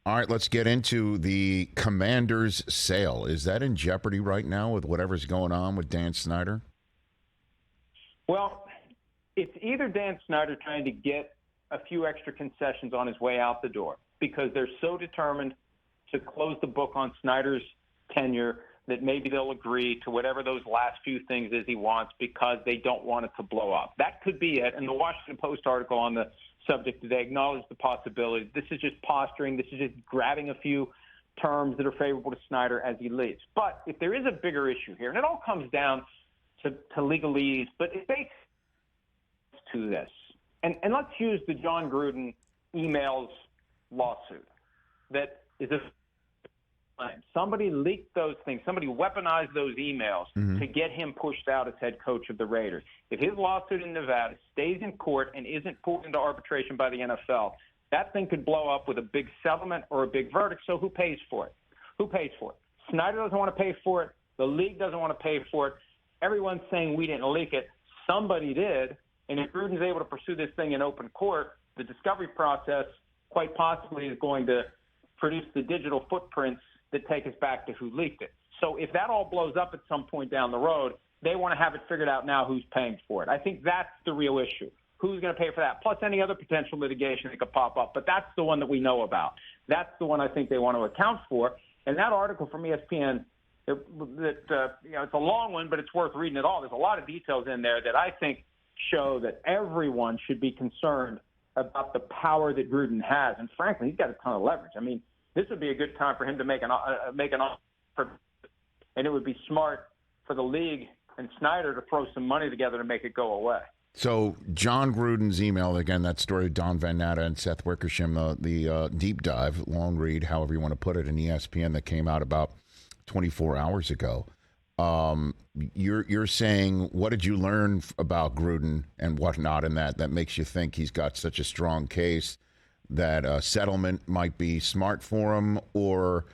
All right, let's get into the Commanders' sale. Is that in jeopardy right now with whatever's going on with Dan Snyder? Well, it's either Dan Snyder trying to get a few extra concessions on his way out the door because they're so determined to close the book on Snyder's tenure that maybe they'll agree to whatever those last few things is he wants because they don't want it to blow up. That could be it. And the Washington Post article on the subject today acknowledged the possibility. This is just posturing. This is just grabbing a few terms that are favorable to Snyder as he leaves. But if there is a bigger issue here, and it all comes down to legalese, but it makes to this. And let's use the Jon Gruden emails lawsuit that is a somebody leaked those things. Somebody weaponized those emails to get him pushed out as head coach of the Raiders. If his lawsuit in Nevada stays in court and isn't pulled into arbitration by the NFL, that thing could blow up with a big settlement or a big verdict. So who pays for it? Who pays for it? Snyder doesn't want to pay for it. The league doesn't want to pay for it. Everyone's saying we didn't leak it. Somebody did. And if Gruden's able to pursue this thing in open court, the discovery process quite possibly is going to produce the digital footprints that take us back to who leaked it. So if that all blows up at some point down the road, they want to have it figured out now who's paying for it. I think that's the real issue. Who's going to pay for that? Plus any other potential litigation that could pop up. But that's the one that we know about. That's the one I think they want to account for. And that article from ESPN, it's a long one, but it's worth reading it all. There's a lot of details in there that I think show that everyone should be concerned about the power that Gruden has. And frankly, he's got a ton of leverage. I mean, this would be a good time for him to make an offer, and it would be smart for the league and Snyder to throw some money together to make it go away. So Jon Gruden's email, again, that story of Don Van Natta and Seth Wickersham, the deep dive, long read, however you want to put it, in ESPN that came out about 24 hours ago. You're saying, what did you learn about Gruden and whatnot in that makes you think he's got such a strong case that a settlement might be smart for him, or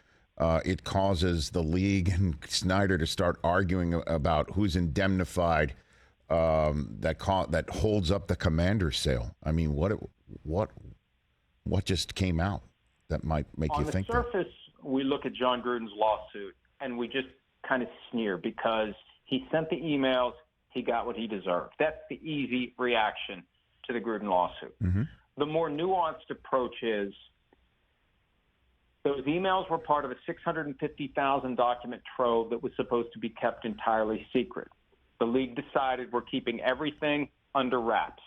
it causes the league and Snyder to start arguing about who's indemnified that holds up the Commander's sale? I mean, what just came out that might make you think? On the surface, we look at Jon Gruden's lawsuit and we just kind of sneer because he sent the emails, he got what he deserved. That's the easy reaction to the Gruden lawsuit. Mm-hmm. The more nuanced approach is those emails were part of a 650,000 document trove that was supposed to be kept entirely secret. The league decided we're keeping everything under wraps.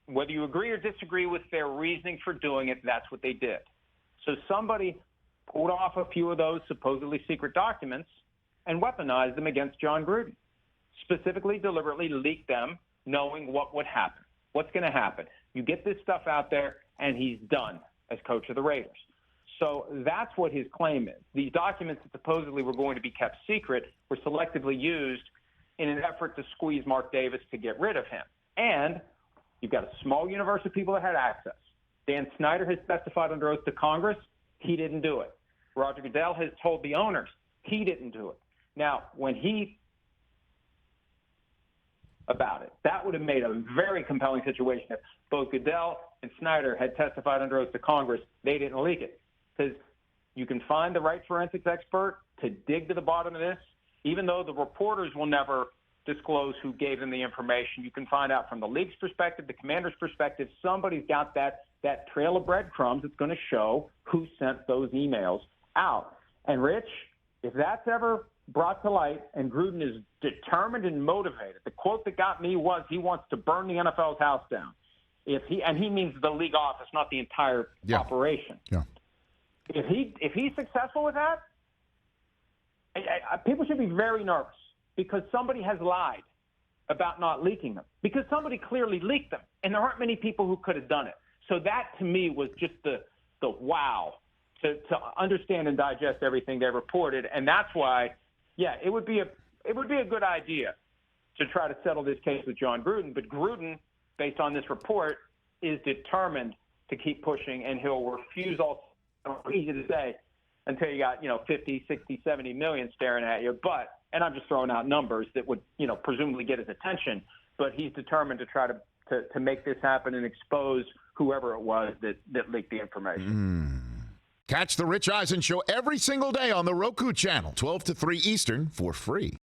Whether you agree or disagree with their reasoning for doing it, that's what they did. So somebody pulled off a few of those supposedly secret documents and weaponized them against Jon Gruden, specifically, deliberately leaked them knowing what would happen. What's going to happen? You get this stuff out there, and he's done as coach of the Raiders. So that's what his claim is. These documents that supposedly were going to be kept secret were selectively used in an effort to squeeze Mark Davis to get rid of him. And you've got a small universe of people that had access. Dan Snyder has testified under oath to Congress. He didn't do it. Roger Goodell has told the owners he didn't do it. Now, when he about it, that would have made a very compelling situation if both Goodell and Snyder had testified under oath to Congress. They didn't leak it, because you can find the right forensics expert to dig to the bottom of this. Even though the reporters will never disclose who gave them the information, you can find out from the league's perspective, the Commander's perspective, somebody's got that trail of breadcrumbs that's going to show who sent those emails out. And, Rich, if that's ever brought to light and Gruden is determined and motivated, the quote that got me was he wants to burn the NFL's house down. And he means the league office, not the entire operation. Yeah. If he's successful with that, people should be very nervous because somebody has lied about not leaking them, because somebody clearly leaked them, and there aren't many people who could have done it. So that, to me, was just the wow to understand and digest everything they reported, and that's why, it would be a good idea to try to settle this case with Jon Gruden. But Gruden, based on this report, is determined to keep pushing, and he'll refuse all. Easy to say until you got 50, 60, 70 million staring at you. And I'm just throwing out numbers that would presumably get his attention. But he's determined to try to make this happen and expose whoever it was that leaked the information. Catch the Rich Eisen Show every single day on the Roku channel, 12 to 3 Eastern, for free.